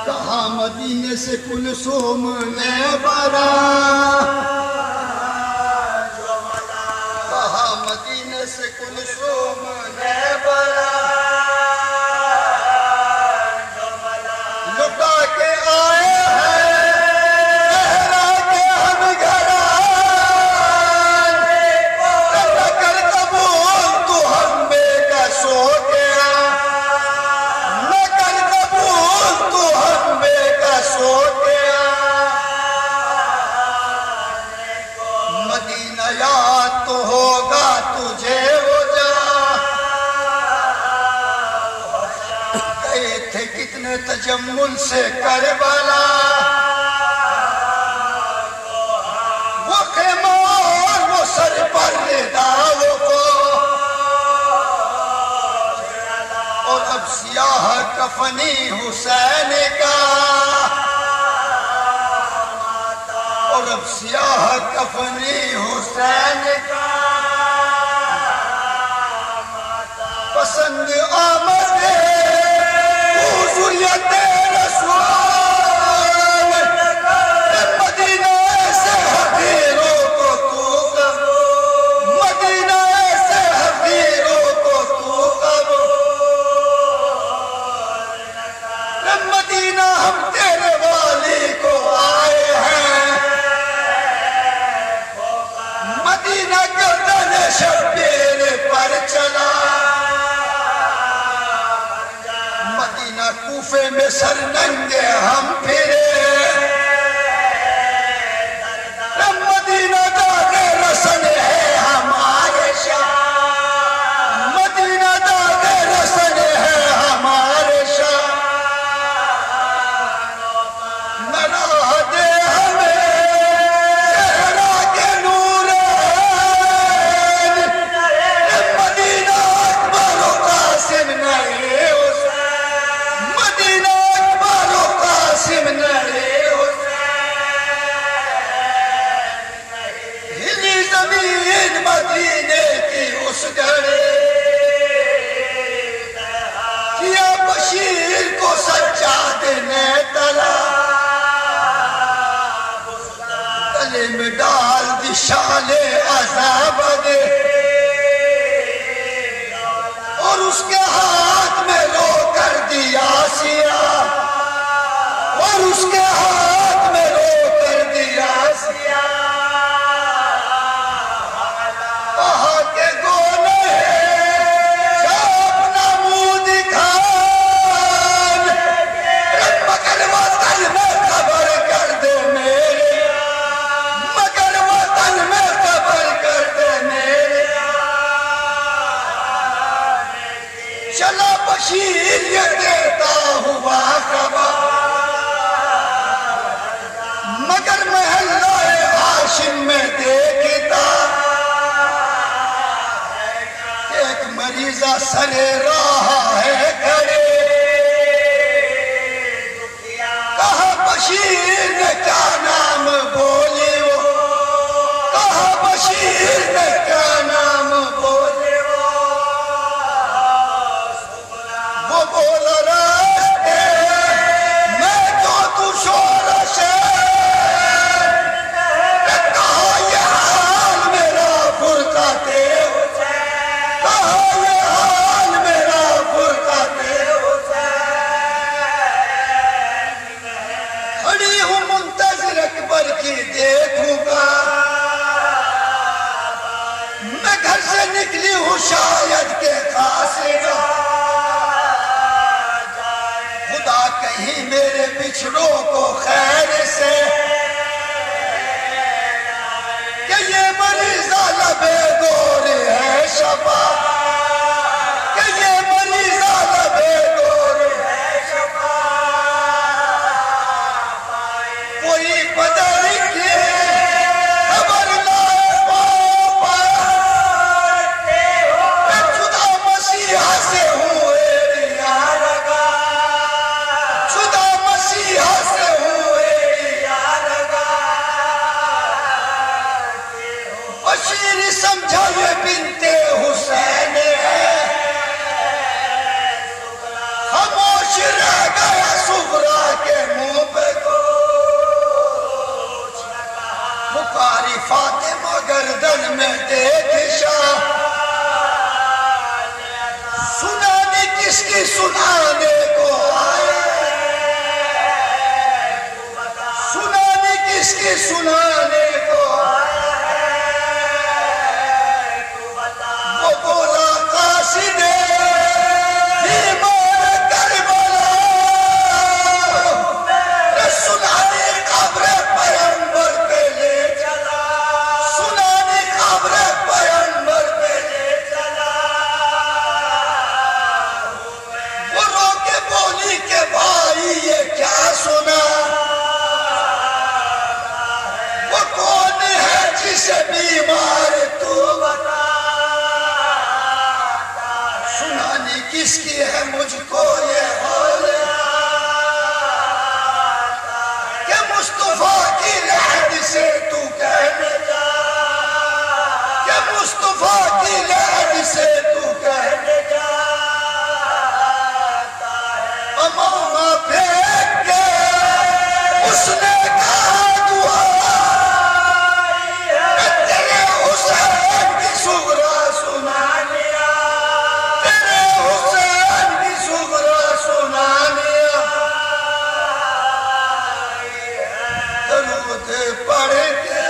کہاں مدینے سے کلثوم نے برا، کہاں مدینے سے کلثوم نے برا، لٹا کے آئے تجمل سے کربلا، وہ خیمہ اور وہ سر پر رداؤں کو، اور اب سیاہ کفنی حسین کا، اور اب سیاہ کفنی حسین کا، پسند آمد حضوریت رسول، مدینہ سے حقیروں کو تو کرو، مدینہ سے حقیروں کو تو کرو، مدینہ ہم تیرے والی کو آئے ہیں، مدینہ گردن شبیر پر چلا، کوفے میں سر ننگے ہم پھرے، مدینہ داغ رسن ہے ہمارے شاہ، مدینہ داغ رسن ہے ہمارے شاہ، نہ راہ دے ہمیں صحرا کے نور عین، مدینہ اکبر و قاسم نہیں ہلی زمین مدینے کی اس گھڑے، کیا بشیر کو سجاد نے تلا، گلے میں ڈال دی شال عذاب دے، اور اس کے ہاتھ میں رو کر دیا سیاہ، اور اس کے ہاتھ میں رو کر دیا سیاہ، کہا کہ گولے جا اپنا منہ دکھان، مگر وطن میں خبر کر دے میرے، مگر وطن میں خبر کر دے میرے، چلا بشیر یہ دیتا ہوا خبر، مگر محلہ ہاشم میں دیکھتا کہ ایک مریضہ سرے راہ ہے کھڑے، کہا بشیر نے کیا نام بولی وہ، کہا بشیر نے کیا نام بولی وہ بولا راستے میں تو شورش ہے، دیکھوں گا میں گھر سے نکلی ہوں شاید کے قاصدہ، خدا کہیں میرے بچھڑوں کو خیر سے، کہ یہ مریضہ لبے دور ہے شفا، کہ یہ مریضہ لبے دور ہے شفا، کوئی بدر مسیحا سے ہوئے میں دیکھ شاہ سنانی کس کی سنانے کو آیا سنانی کس کی سنانے کو وہ بولا قاصد بیمار کربلا سنانی قبر پیغمبر پہ لے چلا سنانی قبر پیغمبر پہ لے چلا وہ رو کے بولی کہ بھائی یہ کیا سنا وہ کون ہے جسے بیمار تو بتا سنانی کس کی ہے مجھ کو یہ حال کہ مصطفیٰ کی لحد سے تو کہنے جا کہ مصطفیٰ کی لحد سے تو کہنے جا امامہ پھینک کے اس نے کہا دعا کہ تیرے حسین کی صغرا سنا لیا تیرے حسین کی صغرا سنا لیا درود پڑھ کے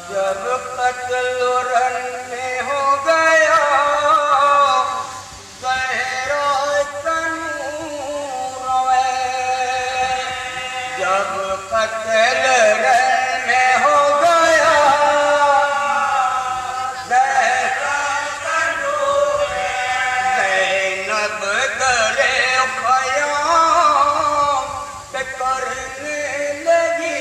جب قتل رن میں ہو گیا صحرا تنور میں، جب قتل رن میں ہو گیا صحرا تنور میں، زینب در خیام پہ کرنے لگی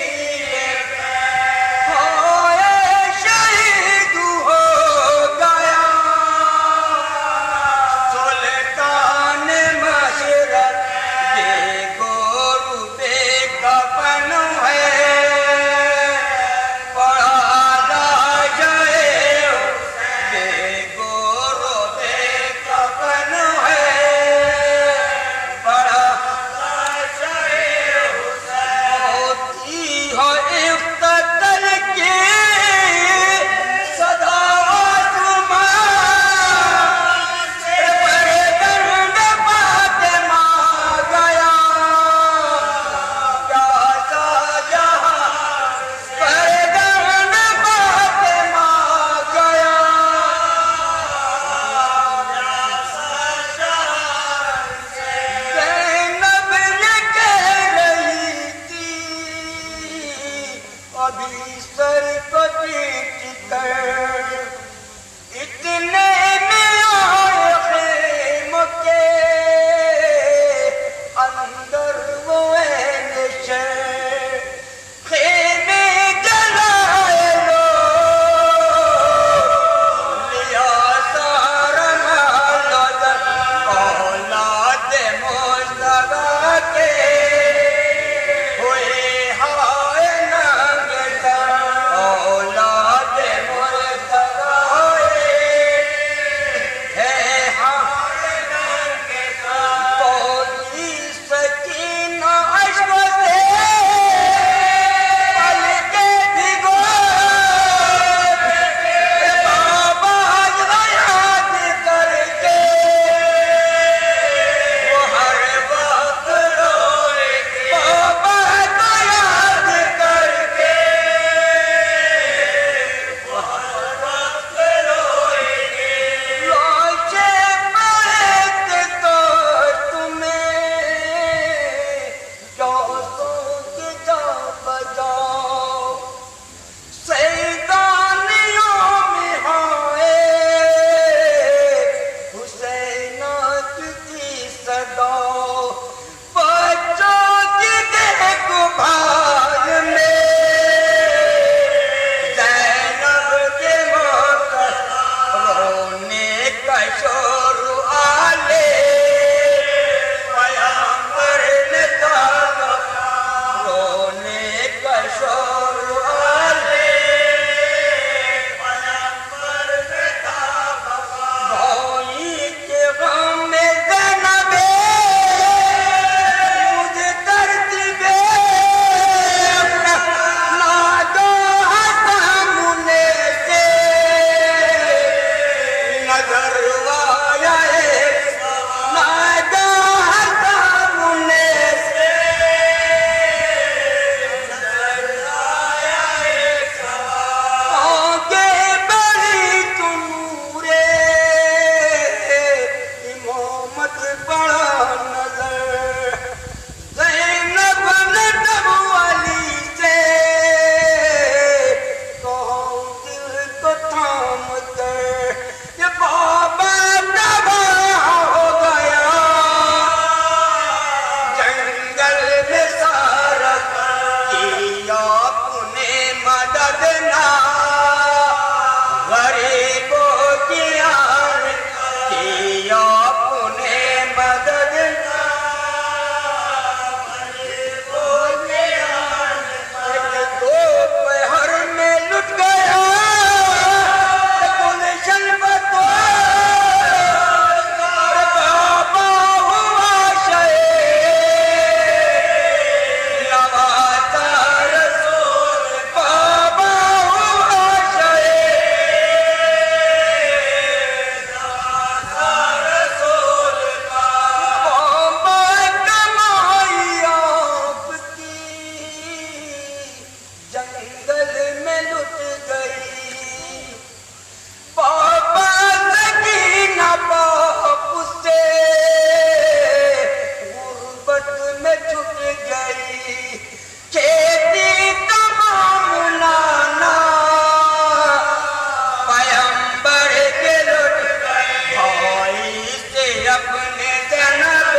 ابھی سر کو پیٹ کر اتنے میں آئے خیم کے اندر وہ نشے خیمے جلائے لو لیا سارا مال اولاد مصطفیٰ کے ہوئے ہائے ننگتا اولاد مصطفیٰ ہے ہائے ننگتا تولی سکینہ عشق سے پل کے بھگو بابا یاد کر کے وہ ہر وقت روئے بابا کو یاد کر کے وہ ہر وقت روئے لاچے بیت تو تمہیں جو سوچ جا بجاؤ سیدانیوں میں ہائے حسینات کی صدا بچوں کی دیکھ بھاگ میں زینب کے موقع رونے کا شور آلے پیغمبر نے کہا رونے کا شور آلے پیغمبر نے کہا بھائی کے غم میں زینب مجھے درد بے نادو سامنے سے نظر آیا نادو سامنے سے نظر آیا آگے بڑی تنورے امامت بڑا نظر زینب نے تب والی سے کہاں دل کو تھام کر یہ بابا تباہ ہو گیا جنگل میں سارا کیا اپنے مدد نہ غریبوں کی آن کیا اپنے مدد نہ غریبوں کی آن ایک دوپہر میں لٹ گیا گلشن بطور بابا ہوا شہید نوازا رسول بابا ہوا شہید نوازا رسول بابا کمائی آپ کی جنگل میں لٹ گئی بابا سکینہ باپ سے غربت میں چھٹ گئی کھیتی تمام نانا پیغمبر کے لٹ گئے بھائی سے اپنے جنب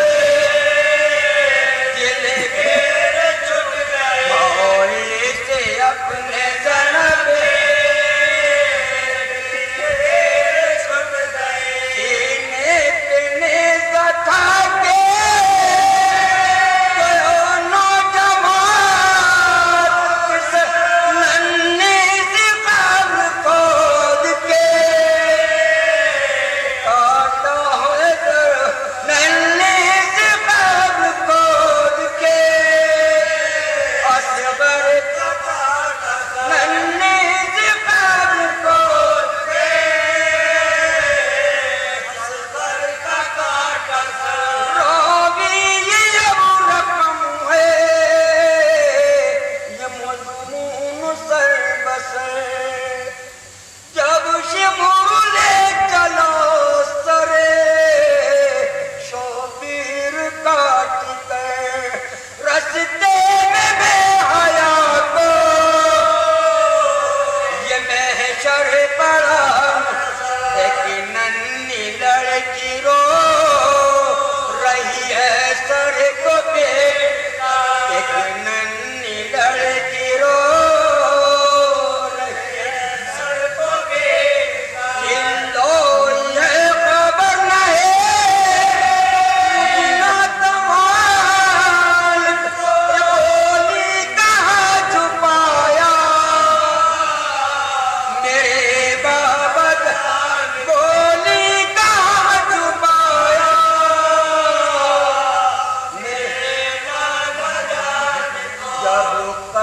دل پھر چھٹ گئے بھائی سے اپنے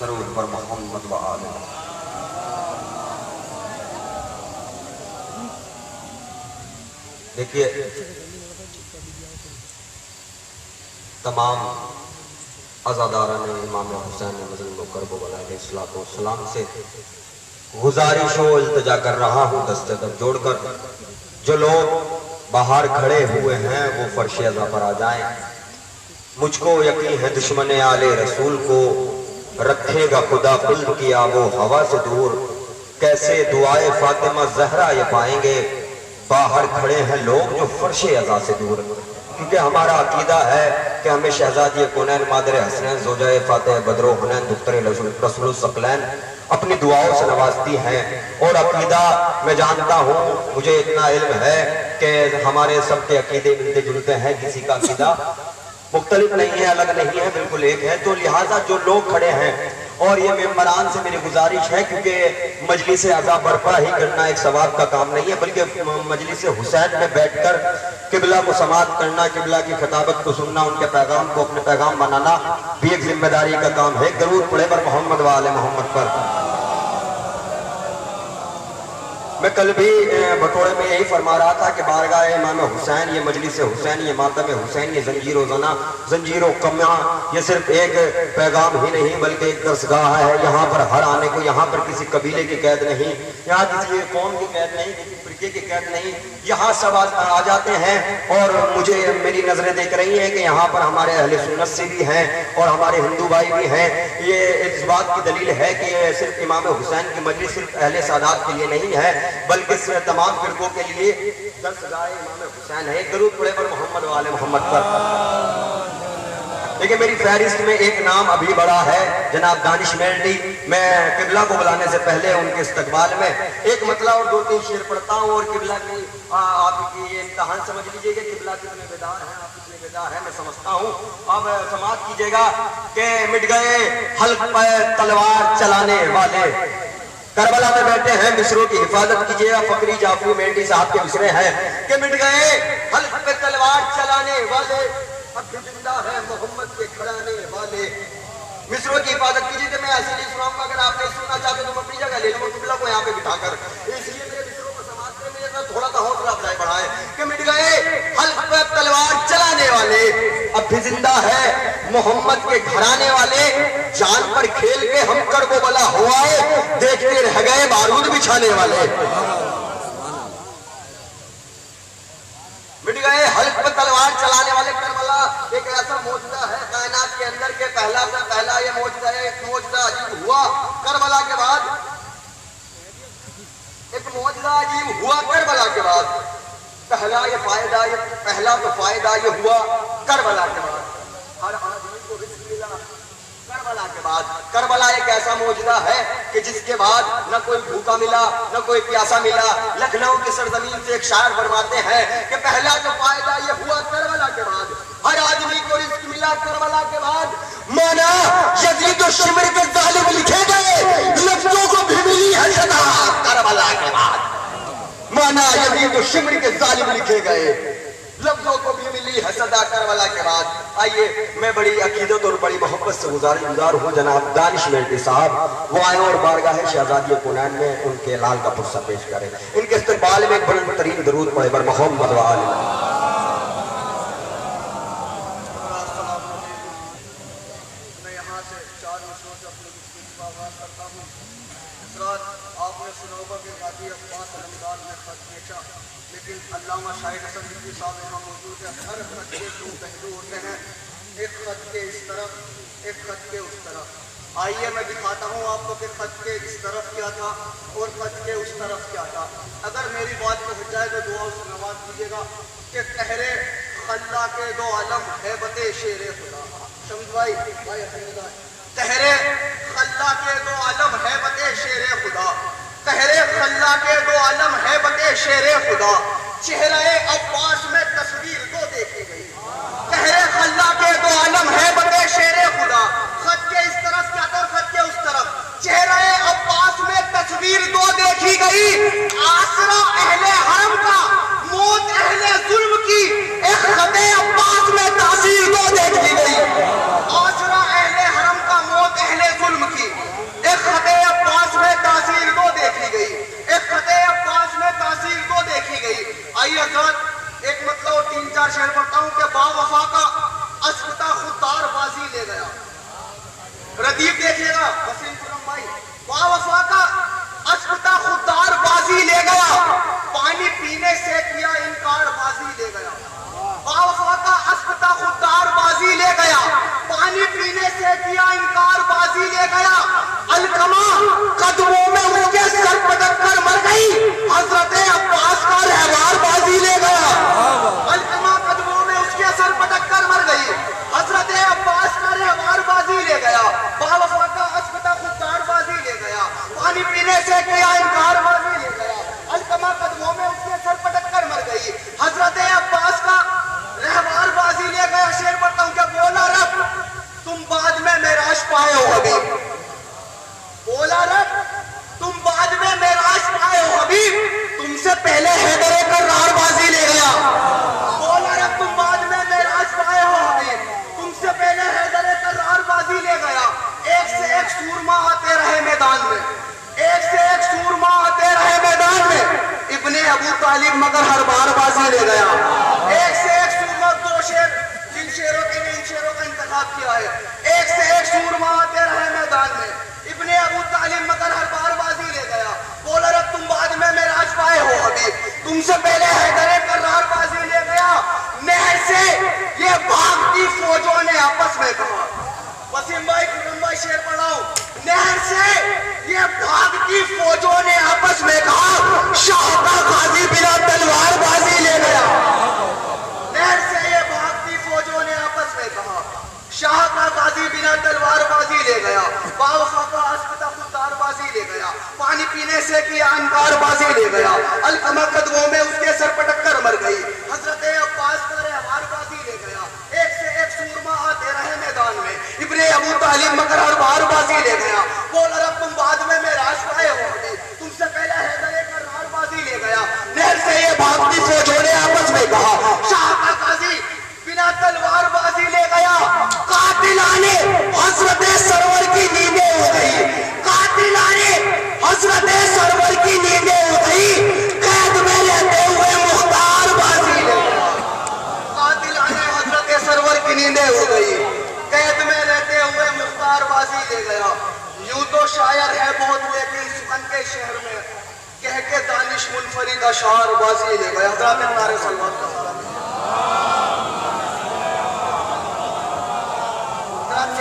درود پر محمد و آل محمد۔ دیکھیے تمام عزاداران امام حسین مظلوم و کربلا علیہ السلام سے گزارش و التجا کر رہا ہوں دست دم جوڑ کر، جو لوگ باہر کھڑے ہوئے ہیں وہ فرش عزا پر آ جائیں۔ مجھ کو یقین ہے دشمن آل رسول کو رکھے گا خدا خلد کی آب و ہوا سے دور، کیسے دعائے فاطمہ زہرا یہ پائیں گے، باہر کھڑے ہیں لوگ جو فرش عزا سے دور۔ کیونکہ ہمارا عقیدہ ہے کہ ہمیں شہزادی کونین مادر حسنین زوجہ فاتح بدر و حنین دختر رسول الثقلین اپنی دعاؤں سے نوازتی ہیں، اور عقیدہ میں جانتا ہوں، مجھے اتنا علم ہے کہ ہمارے سب کے عقیدے ملتے جلتے ہیں، کسی کا عقیدہ مختلف نہیں ہے، الگ نہیں ہے، بالکل ایک ہے۔ تو لہٰذا جو لوگ کھڑے ہیں، اور یہ ممبران سے میری گزارش ہے، کیونکہ مجلس عزا برپا ہی کرنا ایک ثواب کا کام نہیں ہے، بلکہ مجلس حسین میں بیٹھ کر قبلہ کو سماعت کرنا، قبلہ کی خطابت کو سننا، ان کے پیغام کو اپنے پیغام بنانا بھی ایک ذمہ داری کا کام ہے۔ درود پڑھے پر محمد و آل محمد پر۔ میں کل بھی بٹوڑے میں یہی فرما رہا تھا کہ بارگاہ امام حسین، یہ مجلس حسین، یہ ماتم حسین، یہ زنجیر و زنا، زنجیر و قمع، یہ صرف ایک پیغام ہی نہیں بلکہ ایک درسگاہ ہے۔ یہاں پر ہر آنے کو، یہاں پر کسی قبیلے کی قید نہیں، یہاں کسی قوم کی قید نہیں، کسی فرقے کی قید نہیں، یہاں سب آ جاتے ہیں۔ اور مجھے میری نظریں دیکھ رہی ہیں کہ یہاں پر ہمارے اہل سنت سے بھی ہیں اور ہمارے ہندو بھائی بھی ہیں۔ یہ اس بات کی دلیل ہے کہ یہ صرف امام حسین کی مجلس صرف اہل سادات کے لیے نہیں ہے بلکہ تمام فرقوں کے لیے درسگاہ امام حسین ہے۔ درود پڑھے پر محمد و آل محمد پر۔ لیکن میری فہرست میں ایک نام ابھی بڑا ہے، جناب دانش میلٹی۔ میں قبلہ کو بلانے سے پہلے ان کے استقبال میں ایک مطلع اور دو تین شعر پڑھتا ہوں، اور قبلہ کی آپ کی امتحان سمجھ لیجئے کہ قبلہ کتنے بیدار ہیں، آپ کتنے بیدار ہیں میں سمجھتا ہوں۔ اب سماعت کیجئے گا کہ مٹ گئے حلق پہ تلوار چلانے والے، کربلا میں بیٹھے ہیں، مصروں کی حفاظت کیجئے۔ فقری جعفری مینڈی صاحب کے مصرے ہیں کہ مٹ گئے حلق پہ تلوار چلانے والے، اب بھی زندہ ہے محمد کے کھڑانے والے۔ مصروں کی حفاظت کیجئے کہ میں ایسے نہیں سناؤں گا، اگر آپ نہیں سننا چاہتے تو اپنی جگہ لے لوں قبلہ کو یہاں پہ بٹھا کر، اس لیے میرے مصروں کو سماعت کرنے میں تھوڑا سا حوصلہ افزائی بڑھائے کہ مٹ گئے حلق پہ تلوار چلانے والے، اب بھی زندہ ہے محمد کے گھرانے والے، جان پر کھیل کے ہم کربلا ہوائے، دیکھتے رہ گئے بارود بچھانے والے۔ مٹ گئے حلق پہ تلوار چلانے والے۔ کربلا ایک ایسا معجزہ ہے کائنات کے اندر کے پہلا سے پہلا یہ معجزہ ہے، ایک معجزہ عجیب ہوا کربلا کے بعد، ایک معجزہ عجیب ہوا کربلا کے بعد۔ پہلا تو فائدہ یہ ہوا کربلا کے بعد، ہر آدمی کو رزق ملا کربلا کے بعد۔ کربلا ایک ایسا معجزہ ہے کہ جس کے بعد نہ کوئی بھوکا ملا نہ کوئی پیاسا ملا۔ لکھنؤ کی سرزمین سے ایک شاعر فرماتے ہیں کہ پہلا تو فائدہ یہ ہوا کربلا کے بعد، ہر آدمی کو رزق ملا کربلا کے بعد۔ مانا یزید و شمر کے ظالم لکھے گئے، لفظوں کو بھی ملی ہے صدا کربلا کے بعد۔ مانا یزید و شمر کے ظالم لکھے گئے، لفظوں کو بھی ملی ہے صدا کربلا کے بعد۔ آئیے میں بڑی عقیدت اور بڑی محبت سے گزار ہوں جناب دانش میلٹی صاحب، وہ آئیں اور بارگاہ شہزادی کونین میں ان کے لال کا پرسہ پیش کریں۔ ان کے استقبال میں ایک بلند ترین درود پڑھے بر محمد و آل محمد۔ میں یہاں سے چار مصروں سے اپنے گفتگو کا آغاز کرتا ہوں۔ اس رات آپ نے صنوبر کے غازی عباس رمضان میں خط بیچا، لیکن علامہ شاہد حسن ندوی صاحب یہاں موجود ہیں۔ ہر خط کے دو پہلو ہوتے ہیں، ایک خط کے اس طرف ایک خط کے اس طرف۔ آئیے میں دکھاتا ہوں آپ کو کہ خط کے اس طرف کیا تھا اور خط کے اس طرف کیا تھا۔ اگر میری بات کو ہو جائے تو دعا سے نواز کیجیے گا کہ قہر خلا کے دو عالم ہیبت شیر خدا۔ شمس بھائی قہر خلا کے دو علم ہے بتے شیر خدا، قہر خلا کے دو علم ہے بتے شیر خدا، چہرہ عباس میں تصویر دو دیکھی گئی، قہر خلا کے دو علم ہے بتے شیر خدا، خط کے اس طرف کیا تو خط کے اس طرف، چہرہ عباس میں تصویر دو دیکھی گئی، آسرا اہل حرم کا موت اہل ظلم کی، ایک خط عباس میں تاثیر دو دیکھی گئی، آسرا اہل حرم کا موت اہل ظلم کی، ایک خط عباس میں تاثیر دو دیکھی گئی، ایک خط عباس میں تاثیر دو دیکھی گئی۔ آئیے حضرت ایک مطلب اور 3-4 شعر پڑھتا ہوں کہ با وفا کا اسپتا خوددار بازی لے گیا، ردیف دیکھیے گا وسیم کرم بھائی، با وفا کا اسپتا خوددار بازی لے گیا، پانی پینے سے کیا انکار بازی لے گیا، با وفا کا اسپتا خوددار بازی لے گیا، پانی پینے سے کیا انکار بازی لے گیا، علقمہ قدموں میں اس کے سر پٹک کر مر گئی، حضرت عباس کا رہوار بازی لے گیا، علقمہ قدموں میں اس کے سر پٹک کر مر گئی، حضرت عباس کا رہوار بازی لے گیا، با وفا کا اسپتا خوددار بازی لے گیا، پانی پینے سے کیا انکار بازی لے گیا، علقمہ قدموں میں اس کے سر پٹک کر مر گئی، حضرت عباس کا رہوار بازی لے گیا۔ شعر پڑھتا ہوں کہ بولا رب تم بعد میں معراج پائے ہو حبیب، بولا رب تم بعد میں معراج پائے ہو حبیب، تم سے پہلے حیدر کرار بازی لے گیا، بولا رب تم بعد میں معراج پائے ہو حبیب، تم سے پہلے حیدر کرار بازی لے گیا، ایک سے ایک سورما آتے رہے میدان میں، ایک سے ایک سورما آتے رہے میدان میں، ابن ابو طالب مگر ہر بار بازی لے گیا، ایک سے ایک سورما، 2 شعر جن شعروں کے لیے ان شعروں کا انتخاب کیا ہے، ایک سے ایک سورما آتے رہے میدان میں، ابن ابو طالب مگر ہر بار بازی لے گیا، بولا رب تم بعد میں معراج پائے ہو حبیب، تم سے پہلے حیدر کرار بازی لے گیا، نہر سے یہ بھاگتی فوجوں نے آپس میں کہا، وسیم بھائی کرم بھائی شعر پڑھاؤ، نہر سے یہ بھاگتی فوجوں نے آپس میں کہا، شاہ کا غازی بنا تلوار بازی لے گیا، نہر سے یہ بھاگتی فوجوں نے آپس میں کہا، شاہ کا غازی بنا تلوار بازی لے گیا، با وفا کا اسپتا خوددار بازی لے گیا، پانی پینے سے کیا انکار بازی لے گیا، علقمہ قدموں میں اس کے سر پٹک کر مر گئی، حضرت عباس کا رہوار بازی لے گیا، ایک سے ایک سورما آتے رہے میدان میں، ابن ابو طالب مگر ہر بار بازی لے گیا، بولا رب تم بعد میں معراج پائے ہو حبیب، تم سے پہلے حیدر کرار بازی لے گیا، نہر سے یہ بھاگتی فوجوں نے آپس میں کہا، شاہ کا غازی بنا تلوار بازی لے گیا، قاتلانے حضرت سرور کی نیندیں ہو گئی، قاتلانے حضرت سرور کی نیندیں ہو گئی، قید میں رہتے ہوئے مختار بازی لے گیا، قاتلانے حضرت سرور کی نیندیں ہو گئی، قید میں رہتے ہوئے مختار بازی لے گیا، یوں تو شاعر ہے بہت لیکن سخن کے شہر میں کہہ کے دانش منفرد اشعار بازی لے گیا، حضرت نعرہ سلوات کا سارا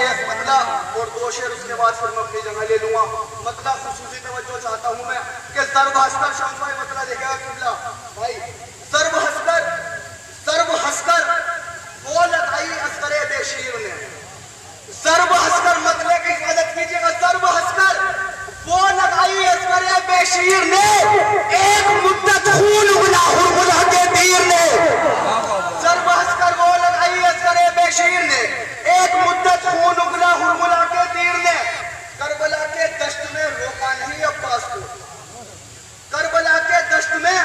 ایک مطلب اور 2 شعر اس کے بعد پھر میں اپنی جگہ لے لوں گا، مطلب خصوصی توجہ چاہتا ہوں میں کہ ضرب ہنس شام بھائی مطلب دیکھے گا قبلہ بھائی، ضرب ہنس کر وہ لگائی عسکر بے شیر نے، ضرب ہنس کر مطلب کی حفاظت کیجیے گا، ضرب ہنس کر وہ لگائی عسکر بے شیر نے، ایک مدت خون اگلا ہرملا کے تیر نے، ضرب ہنس کر وہ لگائی عسکر بے شیر نے، ایک مدت خون اگلا ہرملا کے تیر نے، کربلا کے دشت میں روکا نہیں عباس کو، کربلا کے دشت میں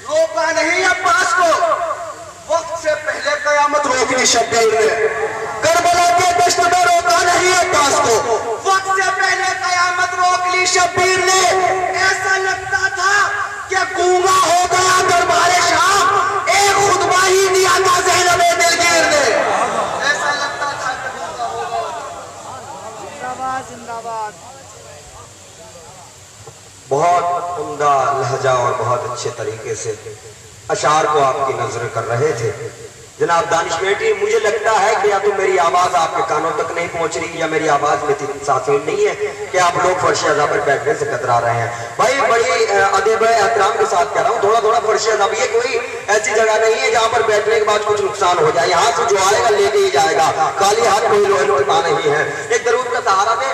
روکا نہیں عباس کو، وقت سے پہلے قیامت روک لی شبیر نے، کربلا کے دشت میں روکا نہیں عباس کو، وقت سے پہلے قیامت روک لی شبیر نے، ایسا لگتا تھا کہ گونگا ہو گیا دربار شاہ، ایک خطبہ ہی دیا تھا زینب دلگیر نے، ایسا لگتا تھا کہ گونگا ہو گیا۔ زندہ باد۔ بہت عمدہ لہجہ اور بہت اچھے طریقے سے اشعار کو آپ کی نظر کر رہے تھے، جناب دانش بیٹی مجھے لگتا ہے کہ یا تو میری آواز آپ کے کانوں تک نہیں پہنچ رہی یا میری آواز میں اتنی تاثیر نہیں ہے کہ آپ لوگ فرش اعضاء پر بیٹھنے سے کترا رہے ہیں. بھائی بڑی ادب احترام کے ساتھ کہہ رہا ہوں تھوڑا تھوڑا فرش اعضاء. یہ کوئی ایسی جگہ نہیں ہے جہاں پر بیٹھنے کے بعد کچھ نقصان ہو جائے. یہاں سے جو آئے گا لے کے ہی جائے گا. خالی ہاتھ کوئی لوٹتا نہیں ہے. ایک درود کا سہارا دے.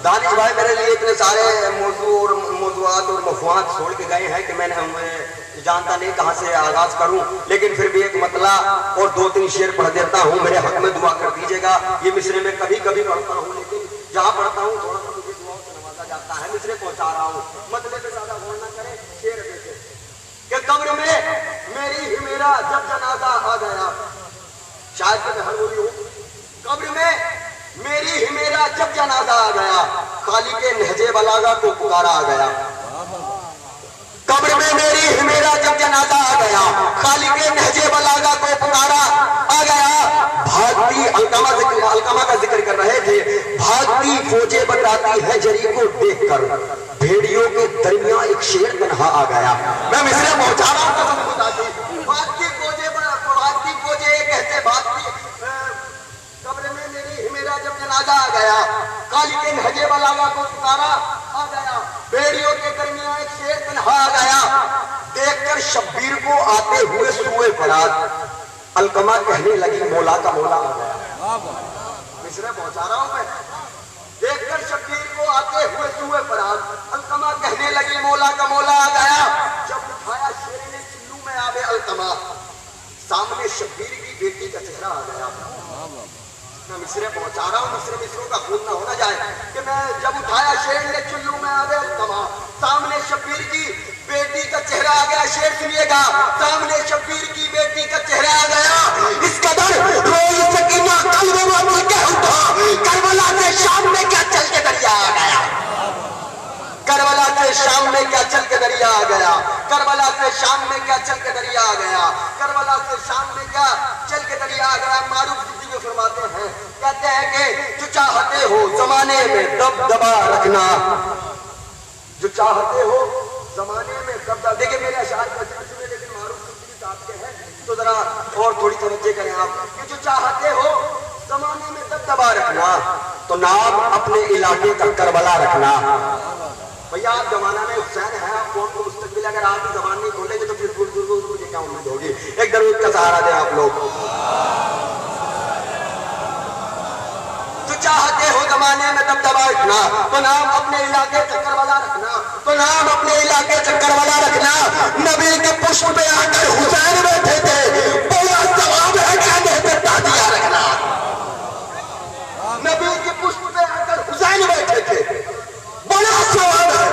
دانش بھائی میرے لیے اتنے سارے موضوع اور موضوعات اور مفہومات چھوڑ کے گئے ہیں کہ میں جانتا نہیں کہاں سے آغاز کروں, لیکن پھر بھی ایک مطلع اور 2-3 شعر پڑھ دیتا ہوں. میرے حق میں دعا کر دیجیے گا. یہ مصرے میں کبھی کبھی پڑھتا ہوں, لیکن جہاں پڑھتا ہوں تھوڑا سا مجھے دعاؤں سے نوازا جاتا ہے. مصرے پہنچا رہا ہوں, مطلب پہ زیادہ غور نہ کریں. شعر دیکھیں کہ قبر میں میری ہی میرا جب جنازہ آ گیا. شاید کہ میں ہر بولی ہوں. قبر میں میری ہی میرا جب جنازہ آ گیا, خالق نہج بلاغہ کو پکارا آ گیا. قبر میں میری ہی میرا جب جنازہ آ گیا, خالق نہج بلاغہ کو پکارا آ گیا. بھاگتی علقمہ کا ذکر کر رہے تھے. بھاگتی فوجیں بتاتی ہے جری کو دیکھ کر, بھیڑیوں کے درمیان ایک شیر تنہا آ گیا. میں مصرے پہنچا رہا ہوں قسم خدا کی. بھاگتی فوجیں کہتے بھاگتی. قبر میں میری میرا جب جنازہ آ گیا, خالق نہج بلاغہ کو پکارا آ گیا. بھیڑیوں کے درمیان ایک شیر تنہا آ گیا. دیکھ کر شبیر کو آتے ہوئے سوئے فرات, علقمہ کہنے لگی مولا کا مولا آ گیا. مصرے پہنچا رہا ہوں میں. دیکھ کر شبیر کو آتے ہوئے سوئے فرات, علقمہ کہنے لگی مولا کا مولا آ گیا. جب اٹھایا شیر نے چلو میں آبے علقمہ, سامنے شبیر کی بیٹی کا چہرہ آ گیا. میں مصرے پہنچا رہا ہوں, مصروں کا خون نہ ہونا جائے کہ میں جب اٹھایا شیر نے چلو میں آبے علقمہ, سامنے شبیر کی بیٹی کا چہرہ آ گیا. شیر سنیے گا, سامنے شبیر کی بیٹی کا چہرہ آ گیا. اس قدر روئی سکینہ قلب مومن کے اٹھا, کربلا سے شام میں کیا چل کے دریا آ گیا. کربلا سے شام میں کیا چل کے دریا آ گیا. کربلا سے شام میں کیا چل کے دریا آ گیا. کربلا سے شام میں کیا چل کے دریا آ گیا. معروف صدیقی فرماتے ہیں, کہتے ہیں کہ جو چاہتے ہو زمانے میں دبدبا رکھنا, جو چاہتے ہو زمانے میں دبدبا. دیکھیں میرے اشعار کا سلسلے لیکن معروف صدیقی صاحب کے ہیں تو ذرا اور تھوڑی توجہ کریں آپ کہ جو چاہتے ہو زمانے میں دبدبا رکھنا تو نام اپنے علاقے کا کربلا رکھنا. بھیا آپ زمانہ میں حسین ہے, آپ قوم کو مستقبل اگر آپ کی زبان نہیں کھولیں گے تو پھر بزرگوں کو کیا امید ہوگی. ایک درود کا سہارا دیں آپ لوگ. جو چاہتے ہو زمانے میں دبدبا رکھنا تو نام اپنے علاقے چکر والا رکھنا, تو نام اپنے علاقے چکر والا رکھنا. نبی کے پشت پہ آ کر حسین بیٹھے تھے, بڑا ثواب ہے کہنے پہ تازیہ رکھنا. نبی کے پشت پہ آ کر حسین بیٹھے تھے, بڑا ثواب ہے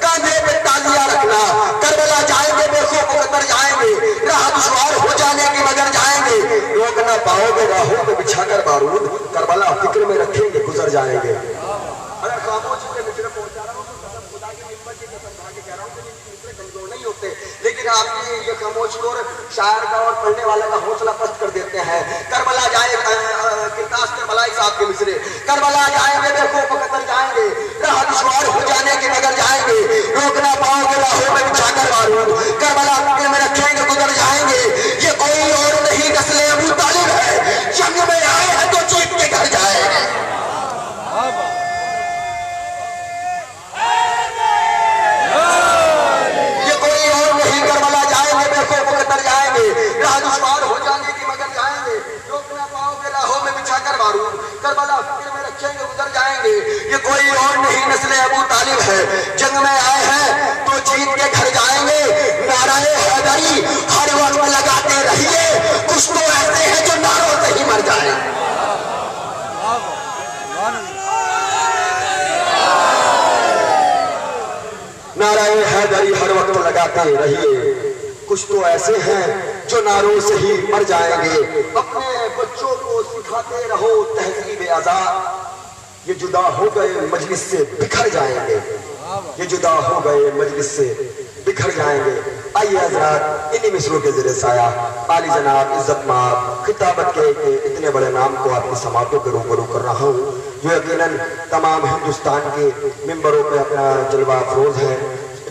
کاندھے پہ تازیہ رکھنا. کربلا جائیں گے بے خوف قطر جائیں گے, راہ دشوار ہو جانے کی مگر جائیں گے. روک نہ پاؤ گے راہوں پہ بچھا کر بارود, کربلا فکر میں رکھیں گے گزر جائیں گے. اگر خاموشی کے مصرے پہنچا رہا ہوں تو قسم خدا کی نعمت کی قسم کھا کے کہہ رہا ہوں کہ مصرے کمزور نہیں ہوتے, لیکن آپ کی یہ خاموشی اور شاعر کا اور پڑھنے والے کا حوصلہ پست کر دیتے ہیں. کربلا جائے کرتاس کربلائی صاحب کے مصرے, کربلا جائیں گے بے خوف قطر جائیں گے, راہ دشوار ہو جانے کی مگر جائیں گے. روک نہ پاؤ گے راہوں میں بچھا کر بارود, کربلا فکر میں رکھیں گے گزر جائیں گے. یہ کوئی اور نہیں نسل ابو طالب ہے, جنگ میں آئے ہیں تو جیت کے گھر جائیں گے. یہ کوئی اور نہیں, کربلا جائیں گے بے خوف قطر جائیں گے, راہ دشوار ہو جانے کی مگر جائیں گے. روک نہ پاؤ گے راہوں میں بچھا کر بارود, کربلا فکر میں رکھیں گے گزر جائیں گے. یہ کوئی اور نہیں نسل ابو طالب ہے, جنگ میں آئے ہیں تو جیت کے گھر جائیں گے. نعرہ حیدری ہر وقت لگاتے رہیے, کچھ تو ایسے ہیں جو نعروں سے ہی مر جائیں. نعرہ حیدری ہر وقت لگاتے رہیے, کچھ تو ایسے ہیں جو نعروں سے ہی مر جائیں گے. اپنے بچوں کو سکھاتے رہو تہذیب آزاد, یہ جدا ہو گئے مجلس سے بکھر جائیں گے. یہ جدا ہو گئے مجلس سے بکھر جائیں گے. آئیے حضرات انہی مصروں کے زیر سایہ عالی جناب عزت مآب خطابت کے اتنے بڑے نام کو آپ کی سماعتوں کے روبرو کر رہا ہوں, جو یقیناً تمام ہندوستان کے ممبروں پہ اپنا جلوہ افروز ہے.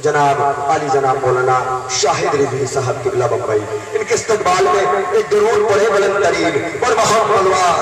جناب علی جناب مولانا شاہد رضوی صاحب قبلہ بمبئی، ان کے استقبال میں ایک درود پڑھے بلند ترین اور محمد وار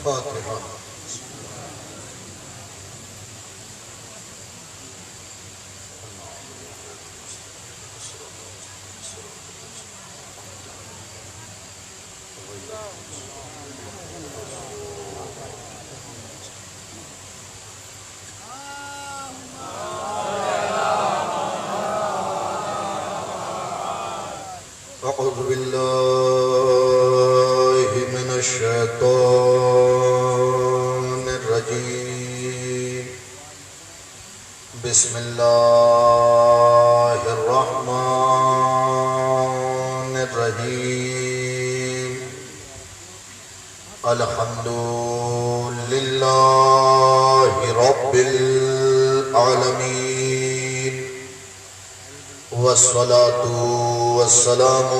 فاتحہ. أعوذ بالله من الشيطان الرجيم. بسم الله الرحمن الرحيم. الحمد لله رب العالمين، والصلاة والسلام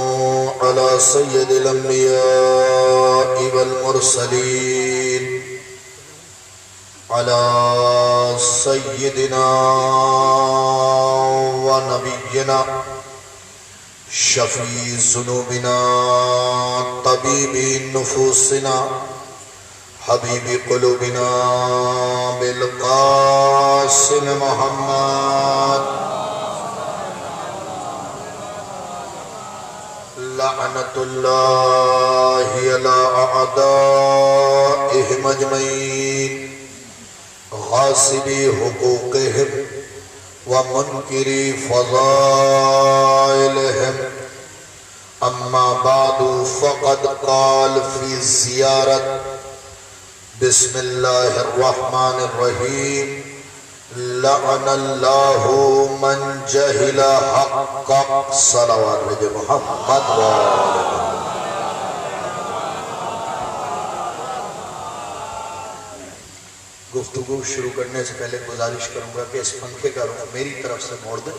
على سيد الأنبياء والمرسلين، على سيدنا ونبينا شفيع ذنوبنا طبيب نفوسنا حبيب قلوبنا بالقاسم محمد. لعنت اللہ علی اعدائہم اجمعین، غاصبی حقوقہم ومنکری فضائلہم. اما بعد فقد قال فی زیارت بسم اللہ الرحمن الرحیم. لعن اللہ من جہل حق صلوات محمد گفتگو شروع کرنے سے پہلے گزارش کروں گا کہ اس پنکھے کا رخ میری طرف سے موڑ دیں.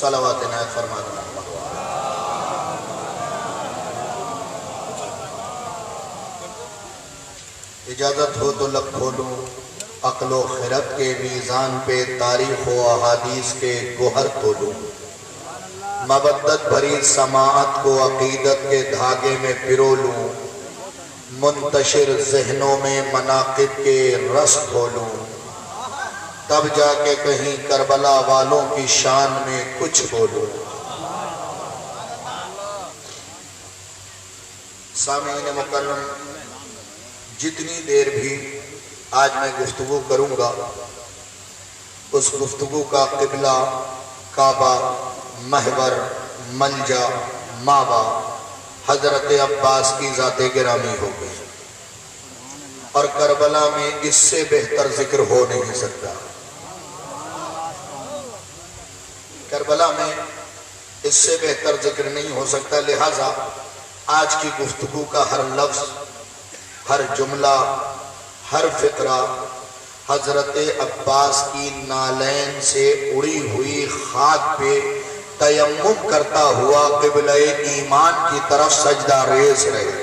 صلوات عنایت فرما دینا. اجازت ہو تو لب کھولوں عقل و خرد کے میزان پہ تاریخ و احادیث کے گوہر تولوں. مودت بھری سماعت کو عقیدت کے دھاگے میں پرو لوں. منتشر ذہنوں میں مناقب کے رس کھولوں. تب جا کے کہیں کربلا والوں کی شان میں کچھ بولوں. سامعین مکرم، جتنی دیر بھی آج میں گفتگو کروں گا اس گفتگو کا قبلہ کعبہ، محور، ملجا، ماوا حضرت عباس کی ذات گرامی ہوگی، اور کربلا میں اس سے بہتر ذکر ہو نہیں سکتا. کربلا میں اس سے بہتر ذکر نہیں ہو سکتا. لہٰذا آج کی گفتگو کا ہر لفظ، ہر جملہ، ہر فقرہ حضرت عباس کی نالین سے اڑی ہوئی خاک پہ تیمم کرتا ہوا قبلہ ایمان کی طرف سجدہ ریز رہے.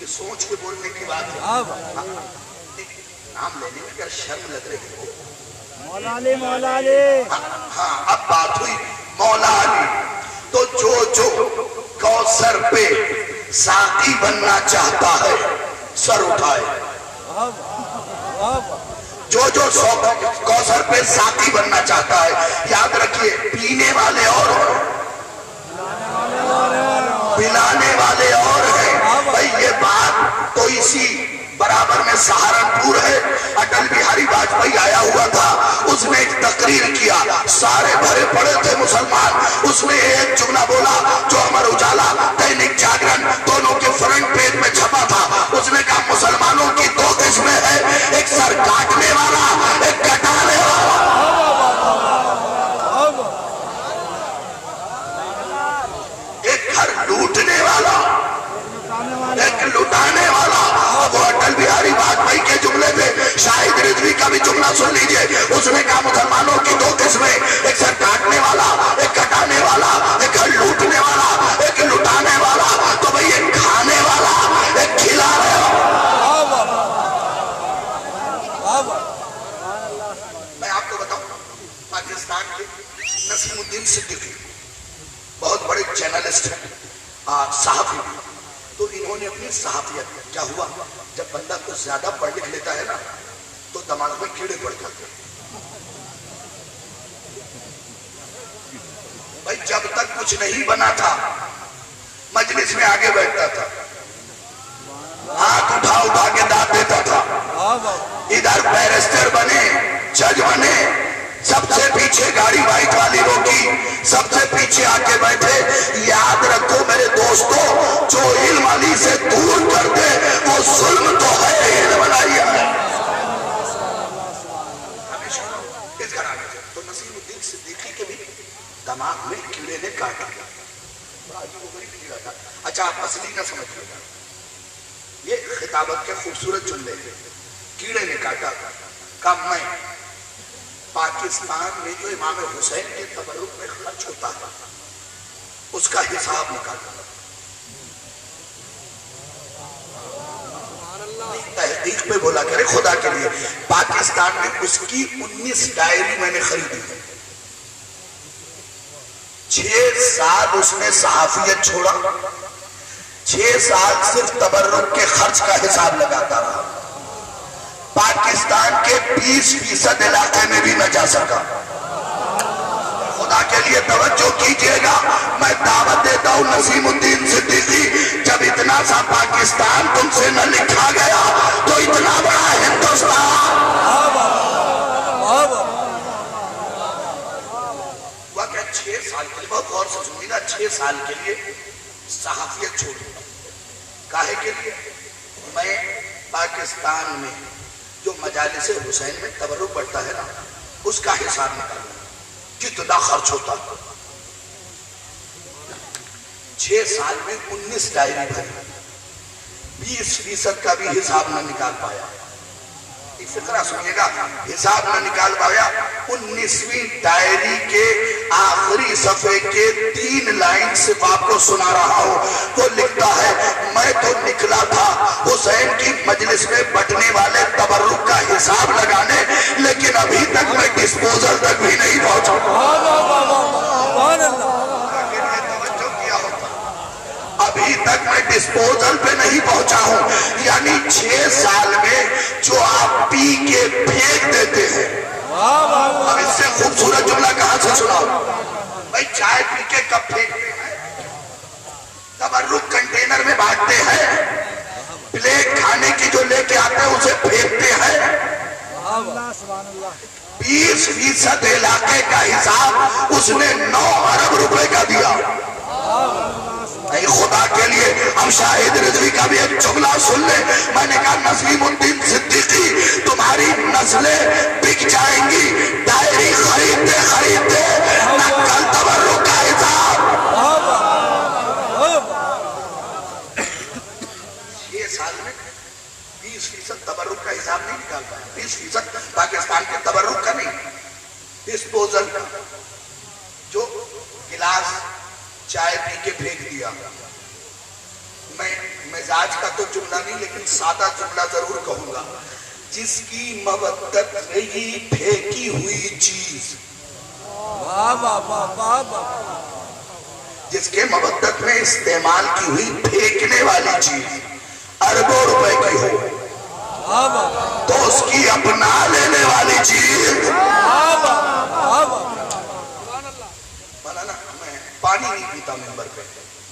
یہ سوچ کے بولنے کی بات ہے. نام لینے میں اگر شرم لگ رہی ہو. مولا علی مولا علی. ہاں اب بات ہوئی مولا علی. تو جو کوثر پہ ساقی بننا چاہتا ہے سر اٹھائے. جو کوثر پہ ساقی بننا چاہتا ہے یاد رکھیے پینے والے اور پلانے والے اور ہیں. بھائی یہ بات تو اسی برابر میں سہارنپور ہے. اٹل بہاری واجپئی آیا ہوا تھا, اس نے ایک تقریر کیا, سارے بھرے پڑے تھے مسلمان. اس نے ایک جملہ بولا جو امر اجالا دینک جاگرن دونوں کے فرنٹ پیج میں چھپا تھا. اس نے کہا مسلمانوں کی دو قسمیں ہیں, ایک سر کاٹنے والا ایک کٹانے والا. ایک گھر لوٹنے والا ایک لٹانے والا. وہ اٹل بہاری واجپئی کے جملے پہ شاہد رضوی کا بھی جملہ سن لیجئے. اس نے کہا مسلمانوں کی دو قسمیں, ایک سر کاٹنے والا ایک کٹانے والا, ایک گھر لوٹنے والا ایک لٹانے والا. تو بھئی ایک کھانے والا ایک کھلانے والا. میں آپ کو بتاؤں پاکستان کے نسیم الدین صدیقی بہت بڑے جرنلسٹ ہیں, صحافی بھی. تو انہوں نے اپنی صحافیت کیا ہوا جب بندہ کچھ زیادہ پڑھ لکھ لیتا ہے نا تو دماغ میں کیڑے پڑ جاتے ہیں. بھائی جب تک کچھ نہیں بنا تھا مجلس میں آگے بیٹھتا تھا, ہاتھ اٹھا اٹھا کے داد دیتا تھا. ادھر بیرسٹر بنے جج بنے, سب سے پیچھے گاڑی وائٹ والی روکی, سب سے پیچھے آ کے بیٹھے. یاد رکھو میرے دوستو جو علم علی سے دور کر دے وہ ظلم تو ہے. علم علی اس گھرانے سے تو نسیم الدین صدیقی کے بھی دماغ میں کیڑے نے کاٹا. اچھا آپ اصلی نہ سمجھیے گا, یہ خطابت کے خوبصورت جملے ہیں. کیڑے نے کاٹا کام میں پاکستان میں جو امام حسین کے تبرک میں خرچ ہوتا ہے اس کا حساب نکالنا. تحقیق پہ بولا کرے خدا کے لیے. پاکستان میں اس کی 19 ڈائری میں نے خریدی ہے. 6 سال اس نے صحافیت چھوڑا, 6 سال صرف تبرک کے خرچ کا حساب لگاتا رہا. پاکستان کے 20% علاقے میں بھی نہ جا سکا. خدا کے لیے توجہ کیجئے گا, میں دعوت دیتا ہوں نسیم الدین صدیقی, جب اتنا سا پاکستان تم سے نہ لکھا گیا تو اتنا بڑا ہندوستان. وہ کیا 6 سال کے لیے, بہت غور سے سنیے گا, 6 سال کے لیے صحافیت چھوڑی. کاہے کے لیے؟ میں پاکستان میں جو مجالس حسین میں تبرک بڑھتا ہے نا اس کا حساب نکالنا کتنا خرچ ہوتا. 6 سال میں 19 ڈائری بھری, 20% کا بھی حساب نہ نکال پایا. فکرہ سنیے گا, حساب نہ نکال پایا. 19ویں ڈائری کے آخری صفحے کے 3 لائن صرف آپ کو سنا رہا ہوں. وہ لکھتا ہے, میں تو نکلا تھا حسین کی مجلس میں بٹنے والے تبرک کا حساب لگانے, لیکن ابھی تک میں ڈسپوزل تک بھی نہیں پہنچا. ابھی تک میں ڈسپوزل پہ نہیں پہنچا ہوں. یعنی 6 سال میں جو آپ پی کے پھینک دیتے ہیں. اب اس سے خوبصورت جملہ کہاں سے سناؤ. بھائی چائے پی کے کب پھینکتے ہیں, تبرک کنٹینر میں بانٹتے ہیں, پلیٹ کھانے کی جو لے کے آتے ہیں اسے پھینکتے ہیں. 20% علاقے کا حساب اس نے 9 ارب روپے کا دیا. خدا کے لیے ہم شاہد رضوی کا بھی ایک جملہ سن لیں. میں نے کہا نسیم الدین صدیقی تمہاری نسلیں بک جائیں گی ڈائری خریدتے خریدتے, نقل تبرک کا حساب. 6 سال میں 20% تبرک کا حساب نہیں نکال پایا. 20% پاکستان کے تبرک کا نہیں, ڈسپوزل کا. جو گلاس چائے پی کے پھینک دیا, میں مزاج کا تو جملہ نہیں لیکن سادہ جملہ ضرور کہوں گا، جس کی مودت رہی پھینکی ہوئی چیز، جس کے مودت میں استعمال کی ہوئی پھینکنے والی چیز اربوں روپے کی ہو تو اس کی اپنا لینے والی چیز مولانا میں پانی نہیں پیتا ممبر پہ،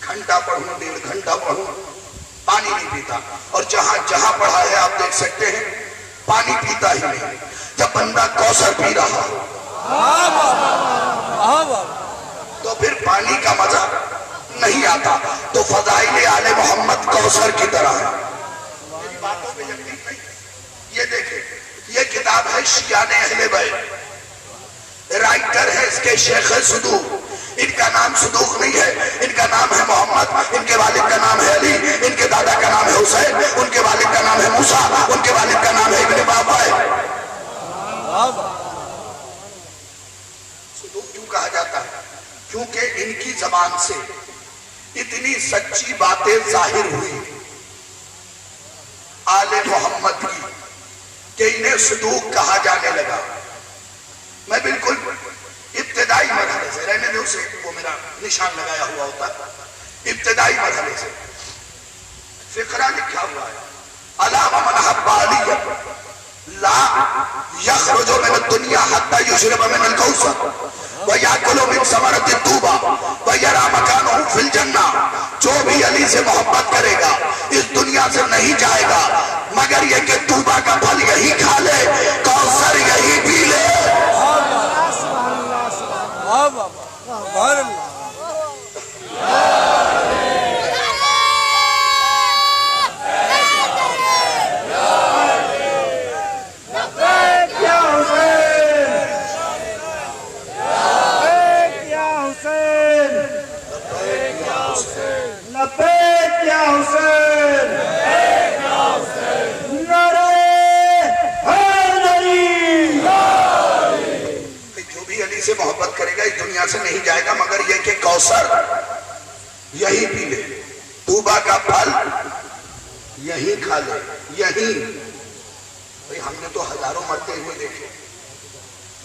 گھنٹہ پڑھوں 1.5 گھنٹہ پڑھوں پانی نہیں پیتا، اور جہاں جہاں پڑھا ہے آپ دیکھ سکتے ہیں پانی پیتا ہی نہیں۔ جب بندہ کوثر پی رہا تو پھر پانی کا مزہ نہیں آتا، تو فضائل آل محمد کوثر کی طرح ہے۔ میری باتوں پہ یقین نہیں؟ یہ دیکھیں، یہ کتاب ہے شیعان اہل بیت، رائٹر ہے اس کے شیخ صدوق، ان کا نام صدوق نہیں ہے، ان کا نام ہے محمد، ان کے والد کا نام ہے علی، ان کے دادا کا نام ہے حسین، ان کے والد کا نام ہے موسیٰ، ان کے والد کا نام ہے ابن بابا۔ صدوق کیوں کہا جاتا ہے؟ کیونکہ ان کی زبان سے اتنی سچی باتیں ظاہر ہوئی آل محمد کی کہ انہیں صدوق کہا جانے لگا۔ میں بالکل ابتدائی مرحلے سے، رہنے دے اسے وہ میرا نشان لگایا ہوا ہوتا ہے، ابتدائی مرحلے سے فقرہ لکھا ہوا ہے، علامہ من حب علی لا یخرج من الدنیا حتی یشرب من الکوثر وَيَأْكُلُ مِنْ ثَمَرَةِ الطُّوبَى وَيَرَى مَكَانَهُ فِي الْجَنَّةِ، جو بھی علی سے محبت کرے گا اس دنیا سے نہیں جائے گا مگر یہ کہ طوبہ کا پھل یہی کھا لے، کوثر یہی پی لے۔ سے محبت کرے گا اس دنیا سے نہیں جائے گا مگر یہ کہ کوثر یہی پی لے، طوبہ کا پھل یہی کھا لے، یہی۔ بھئی ہم نے تو ہزاروں مرتے ہوئے دیکھے،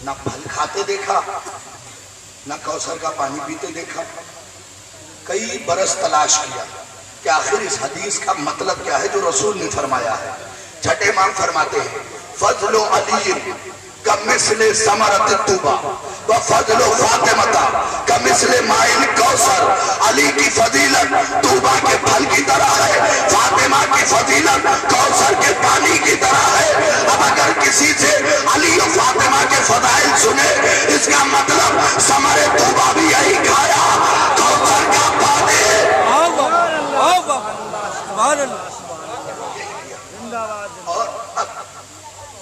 نہ پھل کھاتے دیکھا نہ کوثر کا پانی پیتے دیکھا۔ کئی برس تلاش کیا کہ آخر اس حدیث کا مطلب کیا ہے جو رسول نے فرمایا ہے۔ چھٹے امام فرماتے ہیں فضل علی کمثل ثمرۃ الطوبہ وفضل فاطمہ کمثل ماء الکوثر، علی کی فضیلت طوبہ کے پھل کی طرح ہے، فاطمہ کی فضیلت کوثر کے پانی کی طرح ہے۔ اب اگر کسی سے علی و فاطمہ کے فضائل سنے اس کا مطلب ثمر طوبہ بھی یہی کھایا، کوثر کا پانی۔ اور اب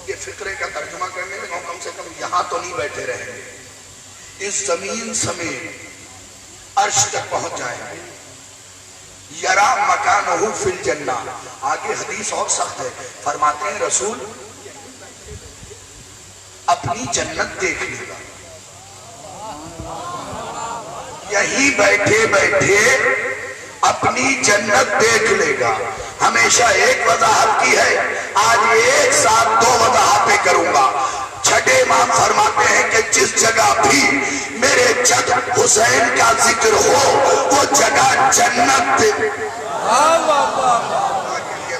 یہ فقرے کا ترجمہ کرنے میں کم سے کم یہاں تو نہیں بیٹھے رہیں گے، اس زمین سمیت عرش تک پہنچ جائیں گے۔ یرا مکانہ فی الجنہ، آگے حدیث اور سخت ہے، فرماتے ہیں رسول اپنی جنت دیکھ لے گا، یہی بیٹھے بیٹھے اپنی جنت دیکھ لے گا۔ ہمیشہ ایک وضاحت کی ہے، آج ایک ساتھ 2 وضاحتیں کروں گا۔ چھٹے امام فرماتے ہیں کہ جس جگہ بھی میرے جد حسین کا ذکر ہو وہ جگہ جنت دے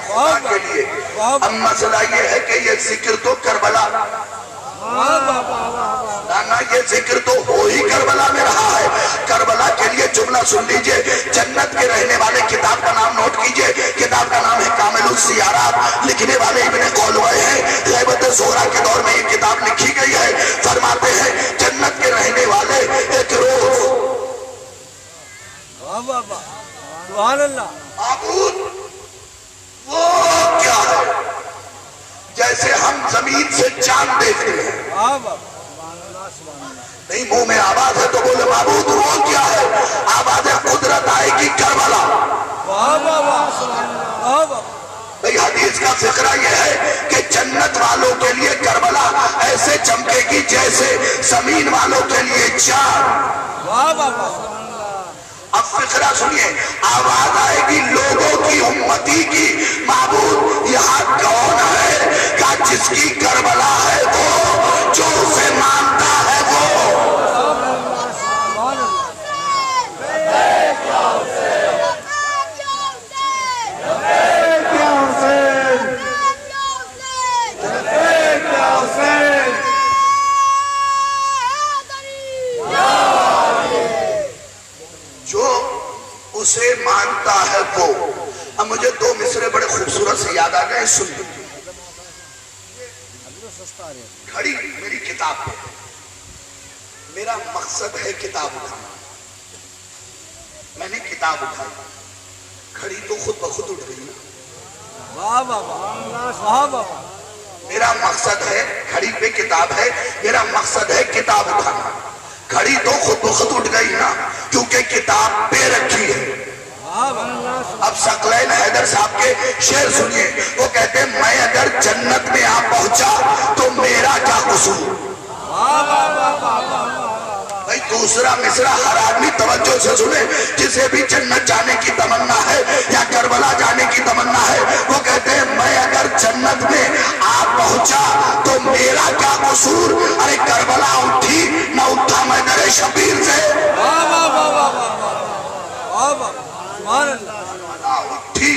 خدا کے لیے۔ اب مسئلہ یہ ہے کہ یہ ذکر تو کربلا، یہ ذکر تو ہو ہی کربلا میں رہا ہے۔ کربلا کے لیے جملہ سن لیجئے، جنت کے رہنے والے کتاب کا نام نوٹ کیجئے، کتاب کا نام ہے کامل السیارات، لکھنے والے ابن قولوائے ہیں، غیبت زہرہ کے دور میں یہ کتاب لکھی گئی ہے۔ فرماتے ہیں جنت کے رہنے والے ایک روز معبود وہ کیا ہے جیسے ہم زمین سے چاند دیکھتے ہیں، نہیں منہ میں آواز ہے تو بولے معبود وہ کیا ہے، آواز قدرت آئے گی کربلا۔ بھئی حدیث کا فقرہ یہ ہے کہ جنت والوں کے لیے کربلا ایسے چمکے گی جیسے زمین والوں کے لیے چاند۔ اب فقرہ سنیے، آواز آئے گی لوگوں کی امتی کی، معبود یہاں کون ہے؟ کہا جس کی کربلا ہے وہ، جو اسے مانتا ہے وہ۔ اسے مانتا ہے وہ۔ اب مجھے دو مصرے بڑے خوبصورت سے یاد آ گئے، سن لیجیے۔ گھڑی میری کتاب پہ، میرا مقصد ہے کتاب اٹھانا، میں نے کتاب اٹھائی، گھڑی تو خود بخود اٹھ گئی نا۔ میرا مقصد ہے، گھڑی پہ کتاب ہے، میرا مقصد ہے کتاب اٹھانا، گھڑی تو خود بخود اٹھ گئی نا، کیونکہ کتاب پہ رکھی ہے۔ اب ثقلین حیدر صاحب کے شعر سنیے، وہ کہتے ہیں میں اگر جنت میں آ پہنچا تو میرا کیا قصور۔ بھائی دوسرا مصرع ہر آدمی توجہ سے سنے، جسے بھی جنت جانے کی تمنا ہے یا کربلا جانے کی تمنا ہے، وہ کہتے ہیں میں اگر جنت میں آ پہنچا تو میرا کیا قصور۔ ارے کربلا اٹھی نہ اٹھا میں در شبیر سے، اٹھی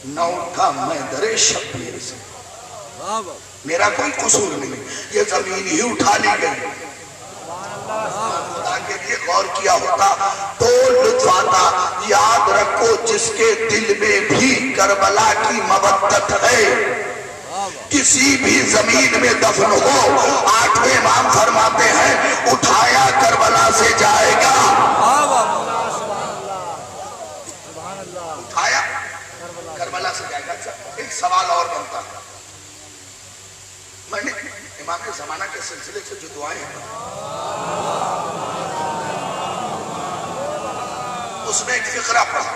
نہ اٹھا میں در شبیر سے، میرا کوئی قصور نہیں، یہ زمین ہی اٹھا لی گئی۔ خدا کے لیے غور کیا ہوتا تو لطف آتا۔ یاد رکھو جس کے دل میں بھی کربلا کی مودت ہے، کسی بھی زمین میں دفن ہو، آٹھویں امام فرماتے ہیں اٹھایا کربلا سے جائے گا، اٹھایا کربلا سے جائے گا۔ ایک سوال اور بنتا ہے، میں نے امام زمانہ کے سلسلے سے جو دعائیں ہیں اس میں ایک فقرہ پڑھا،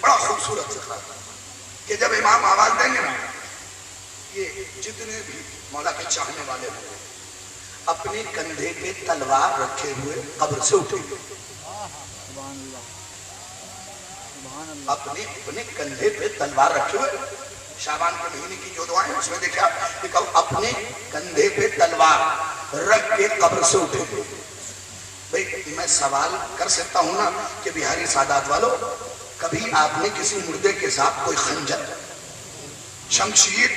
بڑا خوبصورت فقرہ تھا کہ جب امام آواز دیں گے نا، یہ جتنے بھی مولا کے چاہنے والے ہوں اپنے کندھے پہ تلوار رکھے ہوئے قبر سے اٹھیں گے، اپنے کندھے پہ تلوار رکھے ہوئے۔ شعبان کے مہینے کی جو دعائیں اس میں دیکھا کہ اپنے کندھے پہ تلوار رکھ کے قبر سے اٹھے گے۔ بھئی میں سوال کر سکتا ہوں نا کہ بہاری سادات والوں، کبھی آپ نے کسی مردے کے ساتھ کوئی خنجر، شمشیر،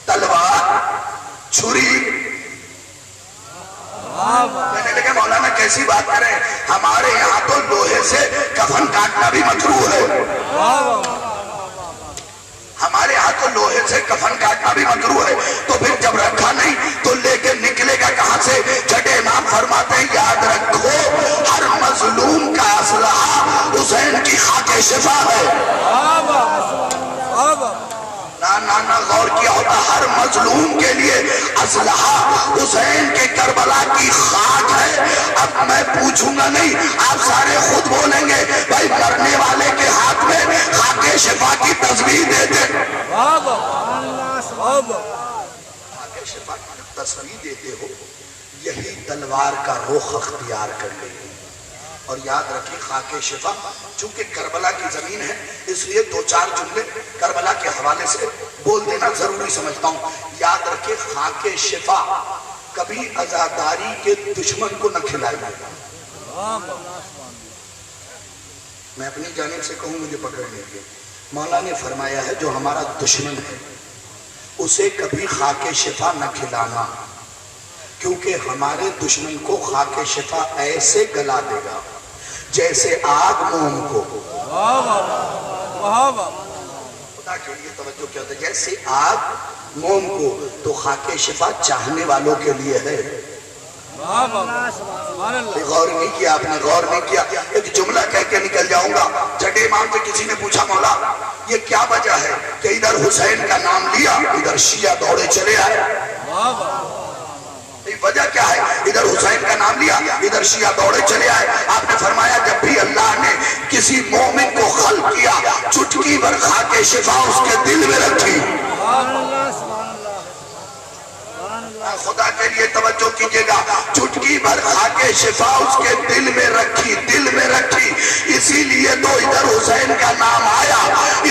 تلوار، چھری، میں نے لگا مولانا کیسی بات کریں، ہمارے یہاں تو لوہے سے کفن کاٹنا بھی مکروہ ہے، ہمارے ہاں تو لوہے سے کفن کاٹنا بھی مکروہ ہے، تو پھر جب رکھا نہیں تو لے کے نکلے گا کہاں سے؟ چھٹے امام فرماتے ہیں یاد رکھو ہر مظلوم کا اسلحہ حسین کی خاک شفا ہے۔ نہ غور کیا ہوتا، ہر مظلوم کے لیے اسلحہ حسین کے کربلا کی خاک ہے۔ اب میں پوچھوں گا نہیں، آپ سارے خود بولیں گے بھائی مرنے والے کے ہاتھ میں خاک شفا کی تصویر دیتے، خاک شفا کی تصویر دیتے ہو، یہی تلوار کا رخ اختیار کر لے۔ اور یاد رکھیں خاک شفا چونکہ کربلا کی زمین ہے، اس لیے دو چار جملے کربلا کے حوالے سے بول دینا ضروری سمجھتا ہوں۔ یاد رکھیں خاک شفا کبھی عزاداری کے دشمن کو نہ کھلائے گا۔ میں اپنی جانب سے کہوں مجھے پکڑ لیجیے، مولا نے فرمایا ہے جو ہمارا دشمن ہے اسے کبھی خاک شفا نہ کھلانا، کیونکہ ہمارے دشمن کو خاک شفا ایسے گلا دے گا جیسے آگ موم کو۔ خدا کے لیے توجہ کیا ہوتا ہے، جیسے آگ موم کو، تو خاک شفا چاہنے والوں کے لیے ہے۔ غور نہیں کیا آپ نے، غور نہیں کیا۔ ایک جملہ کہہ کے نکل جاؤں گا۔ چھٹے امام سے کسی نے پوچھا مولا یہ کیا وجہ ہے کہ ادھر حسین کا نام لیا ادھر شیعہ دوڑے چلے آئے؟ وجہ کیا ہے؟ ادھر حسین کا نام لیا ادھر شیعہ دوڑے چلے آئے۔ آپ نے فرمایا جب بھی اللہ نے کسی مومن کو خلق کیا چٹکی بھر خاک شفا اس کے دل میں رکھی۔ خدا کے لیے توجہ کیجئے گا، چٹکی بھر کھا کے شفا اس کے دل میں رکھی، اسی لیے تو ادھر حسین کا نام آیا،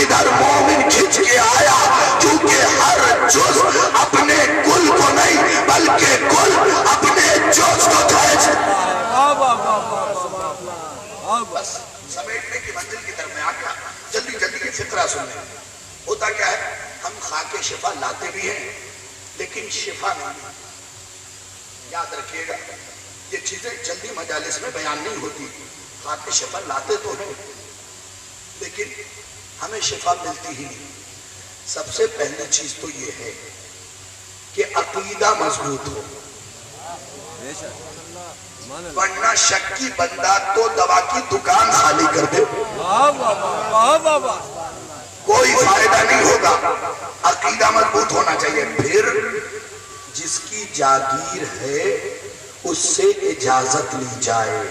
ادھر مومن کھچ کے آیا، کیونکہ ہر جز اپنے کل کو نہیں بلکہ کل اپنے جز کو کھینچ بس سمیٹنے کی منزل کی طرف میں آ گیا۔ جلدی یہ فقرہ سنیں۔ ہوتا کیا ہے، ہم خاک شفا لاتے بھی ہیں لیکن شفا نہیں، یاد رکھیے گا یہ چیزیں جلدی مجالس میں بیان نہیں ہوتی۔ خاک شفا لاتے تو ہیں لیکن ہمیں شفا ملتی ہی نہیں۔ سب سے پہلی چیز تو یہ ہے کہ عقیدہ مضبوط ہو، ورنہ شک کی بندہ تو دوا کی دکان خالی کر دے، کوئی فائدہ نہیں ہوگا۔ عقیدہ مضبوط ہونا چاہیے۔ پھر جس کی جاگیر ہے اس سے اجازت لی جائے۔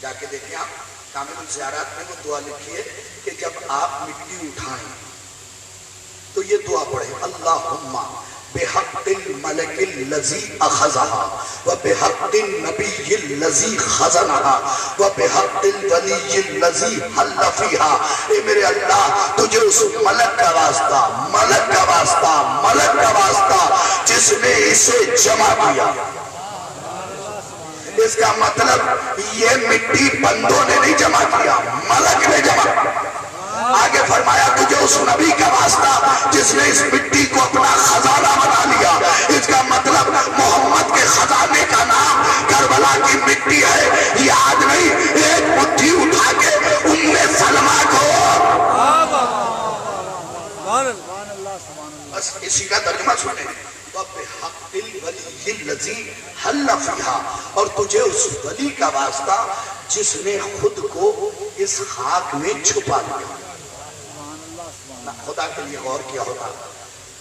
جا کے دیکھیں آپ کامل الزیارات میں وہ دعا لکھی ہے کہ جب آپ مٹی اٹھائیں تو یہ دعا پڑھیں، اللہم بحق الملک الذی اخذہا وبحق النبی الذی خزنہا وبحق الولی الذی حل فیہا۔ اے میرے اللہ تجھے اس ملک کا واسطہ جس نے اسے جمع کیا۔ اس کا مطلب یہ مٹی بندوں نے نہیں جمع کیا، ملک نے جمع کیا۔ آگے فرمایا تجھے اس نبی کا واسطہ جس نے اس مٹی کو اپنا خزانہ بنا لیا۔ اس کا مطلب محمد کے خزانے کا نام کربلا کی مٹی ہے، یاد نہیں، ایک مٹھی اٹھا کے ام سلمہ کو۔ بس اسی کا ترجمہ سنیں، وَبِحَقِّ الْوَلِيِّ الَّذِي حَلَّ فِيهَا، اور تجھے اس ولی کا واسطہ جس نے خود کو اس خاک میں چھپا لیا۔ خدا کے لیے غور کیا ہوتا،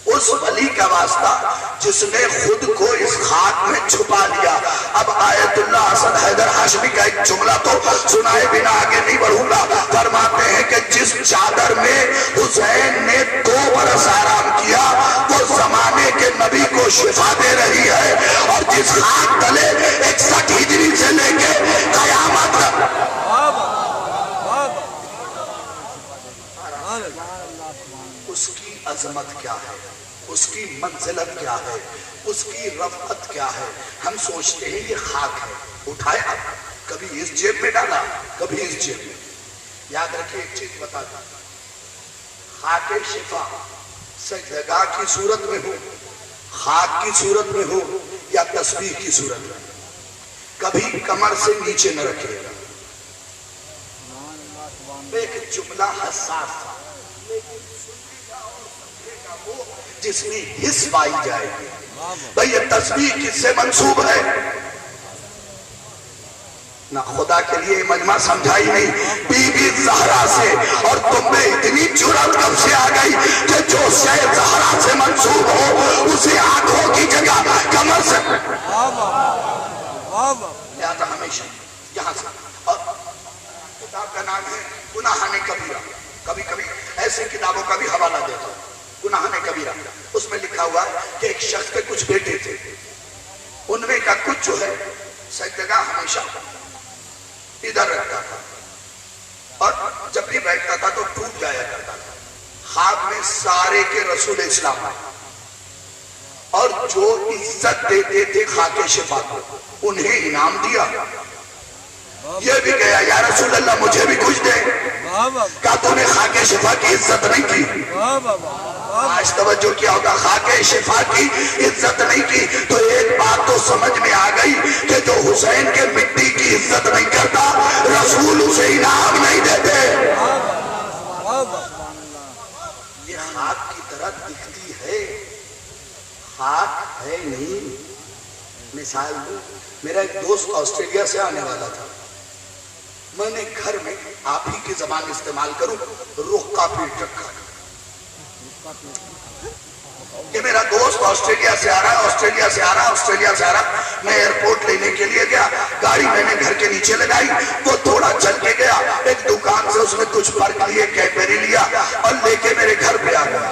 اس ولی کا واسطہ جس نے خود کو اس خاک میں چھپا لیا۔ اب آیت اللہ حسن حیدر ہاشمی کا ایک جملہ تو سنائے بنا آگے نہیں بڑھوں گا۔ فرماتے ہیں کہ جس چادر میں حسین نے 2 برس آرام کیا وہ زمانے کے نبی کو شفا دے رہی ہے، اور جس خاک تلے 61 ہجری سے لے کے قیامت اس کی عظمت کیا ہے، اس کی منزلت کیا ہے، اس کی رفعت کیا ہے۔ ہم سوچتے ہیں یہ خاک ہے، اٹھایا کبھی اس جیب میں ڈالا کبھی اس جیب میں۔ یاد رکھیں ایک چیز بتا دوں، خاک شفا سجدگاہ کی صورت میں ہو، خاک کی صورت میں ہو یا تسبیح کی صورت میں، کبھی کمر سے نیچے نہ رکھے گا۔ ایک جملہ حساس تھا جس میں حس پائی جائے گی۔ بھئی یہ تسبیح کس سے منسوب ہے؟ نہ خدا کے لیے مجمع سمجھائی نہیں، بی بی زہرا سے۔ اور تم میں اتنی جرات کب سے آ گئی کہ جو شے زہرا سے منسوب ہو اسے آنکھوں کی جگہ کمر سے لہذا ہمیشہ یہاں سے۔ اور کتاب کا نام ہے گناہ کبیرہ، کبھی کبھی ایسی کتابوں کا بھی حوالہ دیتا ہوں، گناہ کبیرہ۔ اس میں لکھا ہوا کہ ایک شخص کے کچھ بیٹے تھے، ان میں کا کچھ جو ہے سجدگاہ ہمیشہ ادھر رکھتا تھا، اور جب بھی بیٹھتا تھا تو ٹوٹ جایا کرتا تھا۔ خواب میں سارے کے رسول اسلام آئے اور جو عزت دیتے تھے خاک شفا کو انہیں انعام دیا۔ یہ بھی گیا یا رسول اللہ مجھے بھی کچھ دے، کہا تو نے خاک شفا کی عزت نہیں کی۔ آج توجہ کیا ہوگا، خاک شفا کی عزت نہیں کی تو ایک بات تو سمجھ میں آ گئی کہ جو حسین کے مٹی کی عزت نہیں کرتا رسول اسے انعام نہیں دیتے۔ یہ خاک کی طرح دکھتی ہے، خاک ہے نہیں۔ مثال دوں، میرا ایک دوست آسٹریلیا سے آنے والا تھا، میں نے گھر میں آپ ہی کی زبان استعمال کروں رخ پیٹ رکھا کہ میرا دوست آسٹریلیا سے آ رہا۔ میں ایئرپورٹ لینے کے لیے گیا، گاڑی میں نے گھر کے نیچے لگائی، وہ تھوڑا چل کے گیا، ایک دکان سے اس نے کچھ فرق لیے، کیڈبری لیا اور لے کے میرے گھر پہ آ گیا۔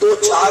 2-4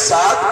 7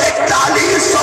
4100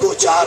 2-4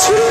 6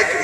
1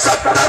70